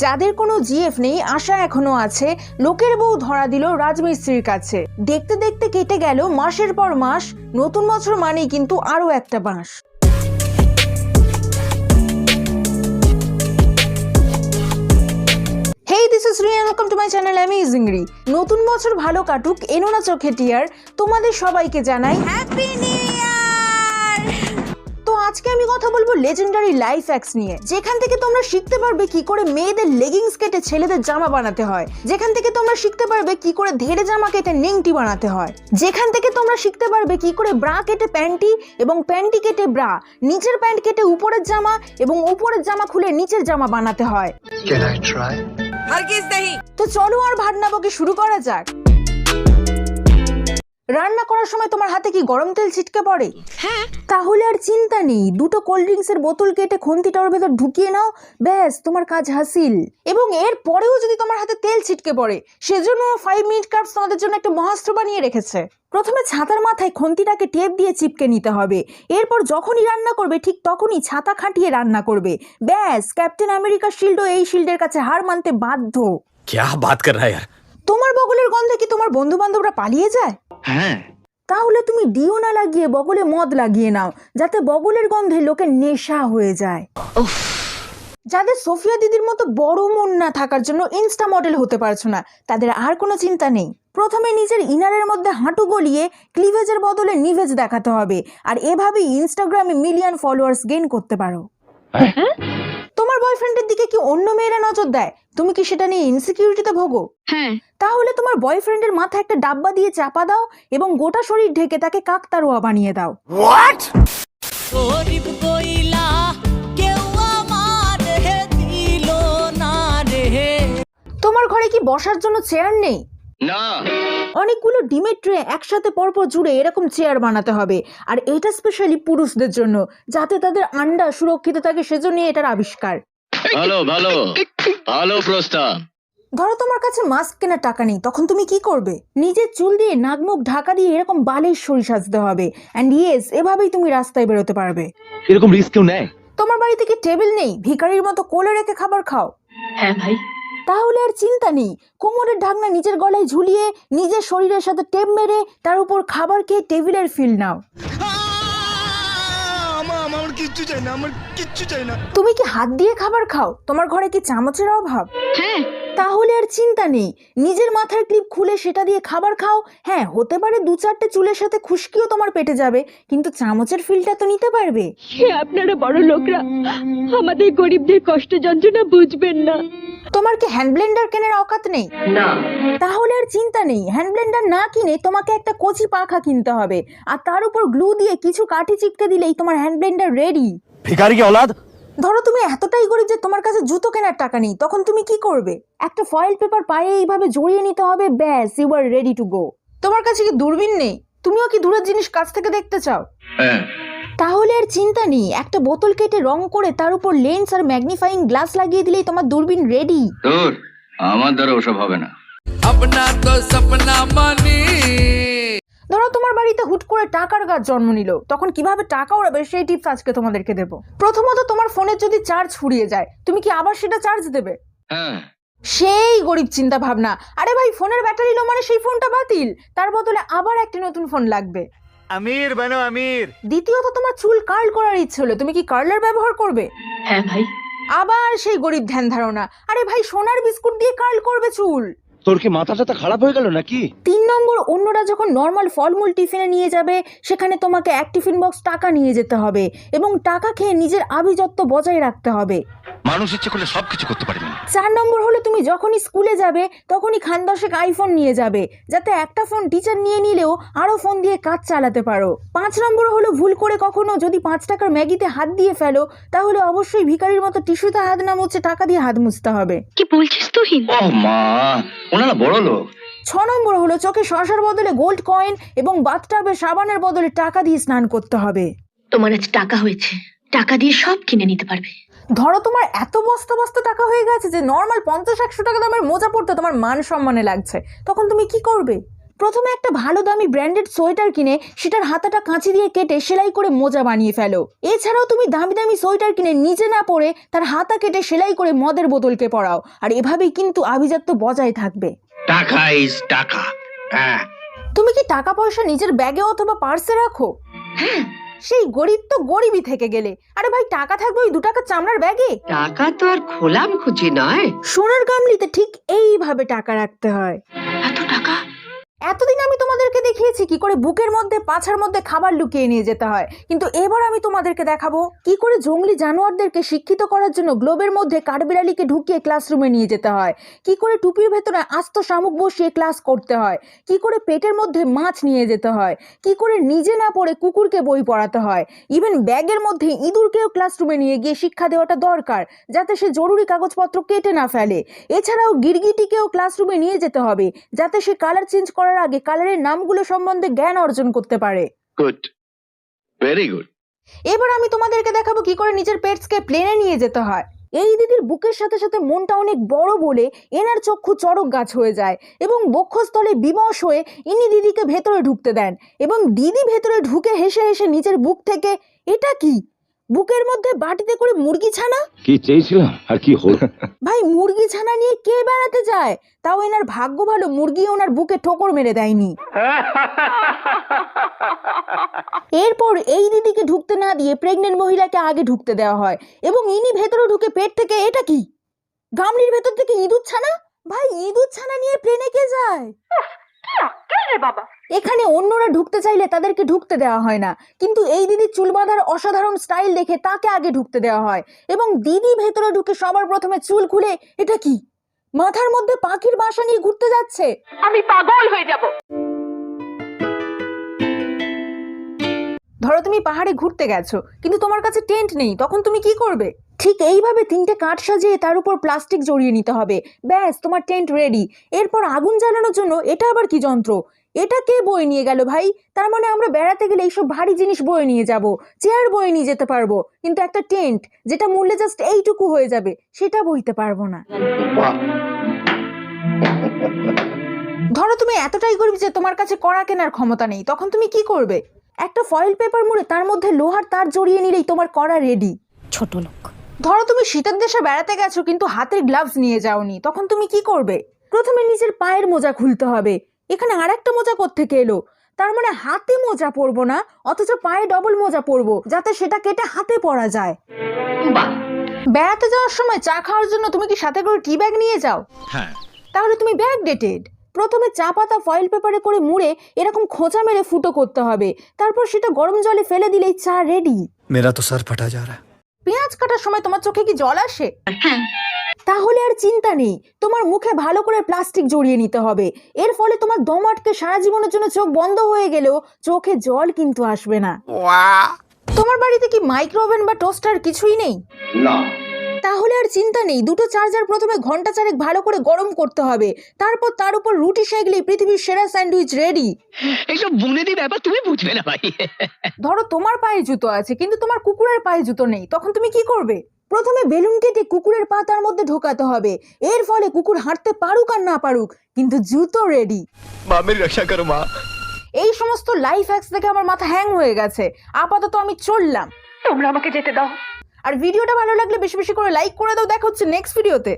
যাদের কোনো জিএফ নেই আশা এখনো আছে, লোকের বউ ধরা দিল রাজমিস্ত্রির কাছে। দেখতে দেখতে কেটে গেল মাসের পর মাস, নতুন বছর মানেই কিন্তু আরো একটা বাঁশ। Hey, this is Riya and welcome to my channel Amazing Ri. নতুন বছর ভালো কাটুক, এনো না চোখে টিয়ার, তোমাদের সবাইকে জানাই হ্যাপি নিউ ইয়ার। তো আজকে আমি কথা বলবো লেজেন্ডারি লাইফ হ্যাকস নিয়ে, যেখান থেকে তোমরা শিখতে পারবে কি করে মেয়েদের লেগিংস কেটে ছেলেদের জামা বানাতে হয়, যেখান থেকে তোমরা শিখতে পারবে কি করে ধেড়ে জামা কেটে নেংটি বানাতে হয়, যেখান থেকে তোমরা শিখতে পারবে কি করে ব্রা কেটে প্যান্টি এবং প্যান্টি কেটে ব্রা, নিচের প্যান্ট কেটে উপরের জামা এবং উপরের জামা খুলে নিচের জামা বানাতে হয়। তো চলো আর ভাট না বকে শুরু করা যাক। রান্না করার সময় তোমার হাতে কি গরম তেল ছিটকে পড়ে? হ্যাঁ। তাহলে আর চিন্তা নেই, দুটো কোল্ড ড্রিঙ্কস এর বোতল কেটে খন্তিটার ভেতর ঢুকিয়ে নাও, ব্যাস তোমার কাজ হাসিল। এবং এর পরেও যদি তোমার হাতে তেল ছিটকে পড়ে, সেজন্য 5 মিনিট কাপস তোমাদের জন্য একটা মহাস্ত্র বানিয়ে রেখেছে। প্রথমে ছাতার মাথায় খন্তিটাকে টেপ দিয়ে চিপকে নিতে হবে, এরপর যখনই রান্না করবে ঠিক তখনই ছাতা খাটিয়ে রান্না করবে, ব্যাস ক্যাপ্টেন আমেরিকার শিল্ডও এই শিল্ডের কাছে হার মানতে বাধ্য। क्या बात कर रहा है यार? তোমার বগলের গন্ধে কি তোমার বন্ধু বান্ধবরা পালিয়ে যায়? হ্যাঁ। তাহলে তুমি ডিও না লাগিয়ে বগলে মদ লাগিয়ে নাও, যাতে বগলের গন্ধে লোকের নেশা হয়ে যায়। যাদের সোফিয়া দিদির মতো বড় মন না থাকার জন্য ইনস্টা মডেল হতে পারছো না, তাদের আর কোনো চিন্তা নেই। প্রথমে নিজের ইনারের মধ্যে হাঁটু গলিয়ে ক্লিভেজের বদলে নিভেজ দেখাতে হবে, আর এভাবেই ইনস্টাগ্রামে মিলিয়ন ফলোয়ার্স গেইন করতে পারো। তোমার বয়ফ্রেন্ডের দিকে কি অন্য মেয়েরা নজর দেয়? তুমি কি সেটা নিয়ে ইনসিকিউরিটিতে ভোগো? হ্যাঁ। তাহলে তোমার বয়ফ্রেন্ডের মাথায় একটা ডাব্বা দিয়ে চাপা দাও এবং গোটা শরীর ঢেকে তাকে কাকতারুয়া বানিয়ে দাও। What? তোমার ঘরে কি বসার জন্য চেয়ার নেই? না। অনেকগুলো ডিমের ট্রে একসাথে পরপর জুড়ে এরকম চেয়ার বানাতে হবে, আর এটা স্পেশালি পুরুষদের জন্য, যাতে তাদের আন্ডা সুরক্ষিত থাকে, সেজন্য এটার আবিষ্কার। ভালো ভালো ভালো প্রস্তাব। ধরো তোমার কাছে মাস্ক কেনার টাকা নেই, তখন তুমি কি করবে? নিজের চুল দিয়ে নাক মুখ ঢাকা দিয়ে এরকম বালিশ সরি সাজতে হবে, অ্যান্ড ইয়েস, এভাবেই তুমি রাস্তায় বেরোতে পারবে। এরকম রিস্ক কেউ নেয়? তোমার বাড়িতে কি টেবিল নেই? ভিখারির মতো কোলে রেখে খাবার খাও? হ্যাঁ ভাই। তাহলে আর চিন্তা নেই, কোমরের ঢাকনা নিজের গলায় ঝুলিয়ে নিজের শরীরের সাথে টেপ মেরে তার উপর খাবার খেয়ে টেবিলের ফিল নাও। তুমি কি হাত দিয়ে খাবার খাও? তোমার ঘরে কি চামচের অভাব? হ্যাঁ। তাহলে আর চিন্তা নেই, নিজের মাথার ক্লিপ খুলে সেটা দিয়ে খাবার খাও। হ্যাঁ, হতে পারে 2-4টে চুলের সাথে খুশকিও তোমার পেটে যাবে, কিন্তু চামচের ফিলটা তো নিতে পারবে। আপনারা বড় লোকরা আমাদের গরিবদের কষ্ট যন্ত্রণা বুঝবেন না। তোমার কি হ্যান্ড ব্লেন্ডার কেনার অকাত নেই? না। তাহলে আর চিন্তা নেই, হ্যান্ড ব্লেন্ডার না কিনে তোমাকে একটা কচি পাখা কিনতে হবে, আর তার উপর গ্লু দিয়ে কিছু কাঠি চিপকে দিলেই তোমার হ্যান্ড ব্লেন্ডার রেডি। ভিখারি কি औलाद? ধরো তুমি এতটাই গরিব যে তোমার কাছে জুতো কেনার টাকা নেই, তখন তুমি কি করবে? একটা ফয়েল পেপার পায়ে এইভাবে জড়িয়ে নিতে হবে, ব্যাস you are ready to go. তোমার কাছে কি দূরবীন নেই? তুমিও কি দূরের জিনিস কাছ থেকে দেখতে চাও? হ্যাঁ। তাহলে আর চিন্তা নেই, একটা বোতল কেটে রং করে তার উপর লেন্স আর ম্যাগনিফাইং গ্লাস লাগিয়ে দিলেই তোমার দূরবীন রেডি। দূর, আমার দ্বারা ওসব হবে না। ধরো তোমার বাড়িতে হুট করে টাকার গাছ জন্ম নিল, তখন কিভাবে টাকা ওড়াবে সেই টিপস আজকে তোমাদেরকে দেব। প্রথমত, তোমার ফোনের যদি চার্জ ফুরিয়ে যায়, তুমি কি আবার সেটা চার্জ দেবে? হ্যাঁ। সেই গরিব চিন্তা ভাবনা। আরে ভাই, ফোনের ব্যাটারি লো মানে সেই ফোনটা বাতিল, তার বদলে আবার একটা নতুন ফোন লাগবে। আমির বানো আমির। দ্বিতীয়ত, তোমার চুল কার্ল করার ইচ্ছে হলো, তুমি কি কার্লার ব্যবহার করবে? হ্যাঁ ভাই। আবার সেই গরিব ধ্যান ধারণা। আরে ভাই, সোনার বিস্কুট দিয়ে কার্ল করবে চুল। তোর কি মাথা টাথা খারাপ হয়ে গেল নাকি? 3 নম্বর, অন্যরা যখন নর্মাল ফলমূল টিফিনে নিয়ে যাবে, সেখানে তোমাকে এক টিফিন বক্স টাকা নিয়ে যেতে হবে এবং টাকা খেয়ে নিজের আভিজাত্য বজায় রাখতে হবে। মানুষ ইচ্ছে করলে সবকিছু করতে পারে না। 4 নম্বর হলো, তুমি যখনই স্কুলে যাবে তখনই খানদশেক আইফোন নিয়ে যাবে, যাতে একটা ফোন টিচার নিয়ে নিলেও আরো ফোন দিয়ে কাজ চালাতে পারো। 5 নম্বর হলো, ভুল করে কখনো যদি 5 টাকার ম্যাগিতে হাত দিয়ে ফেলো, তাহলে অবশ্যই ভিখারির মতো টিস্যুতে হাত না মুছে টাকা দিয়ে হাত মুছতে হবে। কি বলছিস তুই? ও মা, ওনারা বড় লোক। 6 নম্বর হলো, চোখে শসার বদলে গোল্ড কয়েন এবং বাথটাবে সাবানের বদলে টাকা দিয়ে স্নান করতে হবে। তোমার আজ টাকা হয়েছে, টাকা দিয়ে সব কিনে নিতে পারবে। ধরো তোমার এত বস্তা বস্তা টাকা হয়ে গেছে যে নর্মাল 50-100 টাকা দামের মোজা পড়তে তোমার মান সম্মানে লাগছে, তখন তুমি কি করবে? প্রথমে একটা ভালো দামি ব্র্যান্ডেড সোয়েটার কিনে সেটার হাতাটা কাঁচি দিয়ে কেটে সেলাই করে মোজা বানিয়ে ফেলো। এছাড়াও তুমি দামি দামি সোয়েটার কিনে নিজে না পরে তার হাতা কেটে সেলাই করে মদের বোতলকে পরাও। আর এভাবেই কিন্তু আভিজাত্য বজায় থাকবে। টাকা ইজ টাকা। হ্যাঁ, তুমি কি টাকা পয়সা নিজের ব্যাগে অথবা পার্সে রাখো? সেই গরিব তো গরিবই থেকে গেলে। আরে ভাই, টাকা থাকবে ওই 2 টাকার চামড়ার ব্যাগে? টাকা তো আর খোলাম খুঁজি নয়। সোনার গামলিতে ঠিক এইভাবে টাকা রাখতে হয়। এত টাকা? এতদিন আমি তোমাদেরকে দেখিয়েছি কি করে বুকের মধ্যে পাছার মধ্যে খাবার লুকিয়ে নিয়ে যেতে হয়, কিন্তু এবার আমি তোমাদেরকে দেখাবো কি করে জঙ্গলি জানোয়ারদেরকে শিক্ষিত করার জন্য গ্লোবের মধ্যে কাঠবিড়ালিকে ঢুকিয়ে ক্লাসরুমে নিয়ে যেতে হয়, কি করে টুপির ভেতরে আস্ত শামুক বসিয়ে ক্লাস করতে হয়, কি করে পেটের মধ্যে মাছ নিয়ে যেতে হয়, কি করে নিজে না পড়ে কুকুরকে বই পড়াতে হয়, ইভেন ব্যাগের মধ্যে ইঁদুরকেও ক্লাসরুমে নিয়ে গিয়ে শিক্ষা দেওয়াটা দরকার যাতে সে জরুরি কাগজপত্র কেটে না ফেলে। এছাড়াও গিরগিটিকেও ক্লাসরুমে নিয়ে যেতে হবে যাতে সে কালার চেঞ্জ করার আগে কালারের নামগুলো সম্বন্ধে জ্ঞান অর্জন করতে পারে। Good, very good. এবার আমি তোমাদেরকে দেখাবো কি করে নিজের পেটসকে প্লেনে নিয়ে যেতে হয়। এই দিদির বুকের সাথে সাথে মনটা অনেক বড় বলে এনার চক্ষু চড়ক গাছ হয়ে যায় এবং বক্ষস্থলে বিমশ হয়ে ইনি দিদিকে ভেতরে ঢুকতে দেন এবং দিদি ভেতরে ঢুকে হেসে হেসে নিজের বুক থেকে, এটা কি বুকের মধ্যে বাটিতে করে মুরগি ছানা? কি চেয়েছিলাম আর কি হলো? ভাই, মুরগি ছানা নিয়ে কে বেড়াতে যায়? তাও এনার ভাগ্য ভালো মুরগি ওনার বুকে ঠোকর মেরে দেয়নি। এরপর এই দিদিকে ঢুকতে না দিয়ে প্রেগনেন্ট মহিলাকে আগে ঢুকতে দেওয়া হয় এবং ইনি ভেতরে ঢুকে পেট থেকে, এটা কি গামলির ভেতর থেকে ইঁদুর ছানা? ভাই, ইঁদুর ছানা নিয়ে প্লেনে কে যায়? এখানে অন্যরা ঢুকতে চাইলে তাদেরকে ঢুকতে দেওয়া হয় না, কিন্তু এই দিদির চুল বাঁধার অসাধারণ স্টাইল দেখে তাকে আগে ঢুকতে দেওয়া হয় এবং দিদি ভেতরে ঢুকে সবার প্রথমে চুল খুলে, এটা কি মাথার মধ্যে পাখির বাসা নিয়ে ঘুরতে যাচ্ছে? আমি পাগল হয়ে যাব। ধরো তুমি পাহাড়ে ঘুরতে গেছো কিন্তু তোমার কাছে টেন্ট নেই, তখন তুমি কি করবে? ঠিক এইভাবে 3টে কাঠ সাজিয়ে তার উপর প্লাস্টিক জড়িয়ে নিতে হবে, ব্যাস তোমার টেন্ট রেডি। এরপর আগুন জ্বালানোর জন্য এটা আবার কি যন্ত্র? এটা কে বয়ে নিয়ে গেল ভাই? তার মানে আমরা বেড়াতে গেলে এইসব ভারী জিনিস বয়ে নিয়ে যাব, চেয়ার বয়ে নিয়ে যেতে পারবো, কিন্তু একটা টেন্ট যেটা মূল্যে জাস্ট এইটুকু হয়ে যাবে সেটা বইতে পারবো না। ধরো তুমি এতটাই গরিব যে তোমার কাছে কড়া কেনার ক্ষমতা নেই, তখন তুমি কি করবে? একটা ফয়েল পেপার মুড়ে তার মধ্যে লোহার তার জড়িয়ে নিলেই তোমার কড়া রেডি। ছোট লোক। ধরো তুমি শীতের দেশে বেড়াতে গেছো কিন্তু হাতের গ্লাভস নিয়ে যাওনি, তখন তুমি কি করবে? প্রথমে নিজের পায়ের মোজা খুলতে হবে। এখানে আরেকটা মোজা কোত্থেকে এলো? তার মানে হাতে মোজা পরবো না, অথচ পায়ে ডবল মোজা পরবো যাতে সেটা কেটে হাতে পরা যায়। বাহ, বেড়াতে যাওয়ার সময় চা খাওয়ার জন্য তুমি কি সাথে করে টি ব্যাগ নিয়ে যাও? হ্যাঁ। তাহলে তুমি ব্যাগ ডেটেড। প্রথমে চা পাতা ফয়েল পেপারে করে মুড়ে এরকম খোঁচা মেরে ফুটো করতে হবে, তারপর সেটা গরম জলে ফেলে দিলেই চা রেডি। मेरा तो सर फटा जा रहा है। পেঁয়াজ কাটার সময় তোমার চোখে কি জল আসে? হ্যাঁ। তাহলে আর চিন্তা নেই, তোমার মুখে ভালো করে প্লাস্টিক জড়িয়ে নিতে হবে। এর ফলে তোমার দম আটকে সারা জীবনের জন্য চোখ বন্ধ হয়ে গেলেও চোখে জল কিন্তু আসবে না। তোমার বাড়িতে কি মাইক্রোওভেন বা টোস্টার কিছুই নেই? না। তাহলে আর চিন্তা নেই, 2টো চার্জার প্রথমে ঘন্টা 4 ভালো করে গরম করতে হবে, তারপর তার উপর রুটি সেঁকলেই পৃথিবীর সেরা স্যান্ডউইচ রেডি। এইসব বুনেদি ব্যাপার তুমি বুঝবে না ভাই। ধরো তোমার পায়ে জুতো আছে কিন্তু তোমার কুকুরের পায়ে জুতো নেই, তখন তুমি কি করবে? প্রথমে বেলুন কেটে কুকুরের পা তার মধ্যে ঢোকাতে হবে, এর ফলে কুকুর হাঁটতে পারুক আর না পারুক কিন্তু জুতো রেডি। माँ मेरी रक्षा करो माँ। এই সমস্ত লাইফ হ্যাক্স দেখে আমার মাথা হ্যাং হয়ে গেছে, আপাতত আমি চললাম। তোমরা আমাকে যেতে দাও। আর ভিডিওটা ভালো লাগলে বেশি বেশি করে লাইক করে দাও। দেখা হচ্ছে নেক্সট ভিডিওতে।